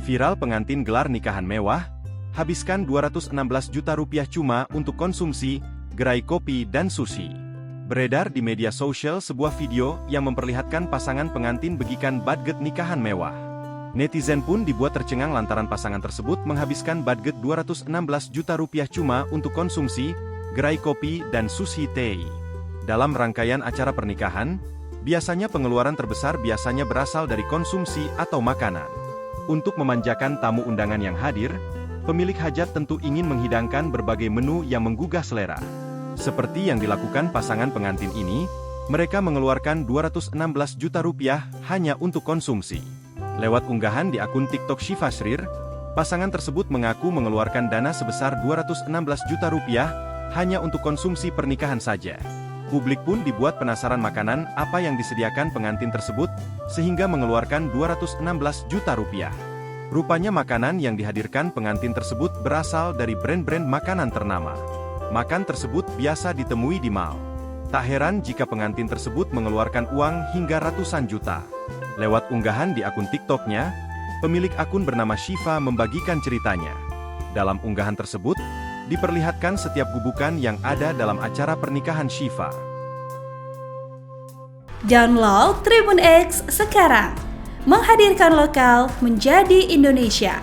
Viral pengantin gelar nikahan mewah, habiskan 216 juta rupiah cuma untuk konsumsi, gerai kopi dan sushi. Beredar di media sosial sebuah video yang memperlihatkan pasangan pengantin bagikan budget nikahan mewah. Netizen pun dibuat tercengang lantaran pasangan tersebut menghabiskan budget 216 juta rupiah cuma untuk konsumsi, gerai kopi dan sushi tei. Dalam rangkaian acara pernikahan, biasanya pengeluaran terbesar biasanya berasal dari konsumsi atau makanan. Untuk memanjakan tamu undangan yang hadir, pemilik hajat tentu ingin menghidangkan berbagai menu yang menggugah selera. Seperti yang dilakukan pasangan pengantin ini, mereka mengeluarkan 216 juta rupiah hanya untuk konsumsi. Lewat unggahan di akun TikTok Shiva Shrir, pasangan tersebut mengaku mengeluarkan dana sebesar 216 juta rupiah hanya untuk konsumsi pernikahan saja. Publik pun dibuat penasaran makanan apa yang disediakan pengantin tersebut, sehingga mengeluarkan 216 juta rupiah. Rupanya makanan yang dihadirkan pengantin tersebut berasal dari brand-brand makanan ternama. Makan tersebut biasa ditemui di mal. Tak heran jika pengantin tersebut mengeluarkan uang hingga ratusan juta. Lewat unggahan di akun TikTok-nya, pemilik akun bernama Shiva membagikan ceritanya. Dalam unggahan tersebut, diperlihatkan setiap gubukan yang ada dalam acara pernikahan Shiva. Download Tribun X sekarang, menghadirkan lokal menjadi Indonesia.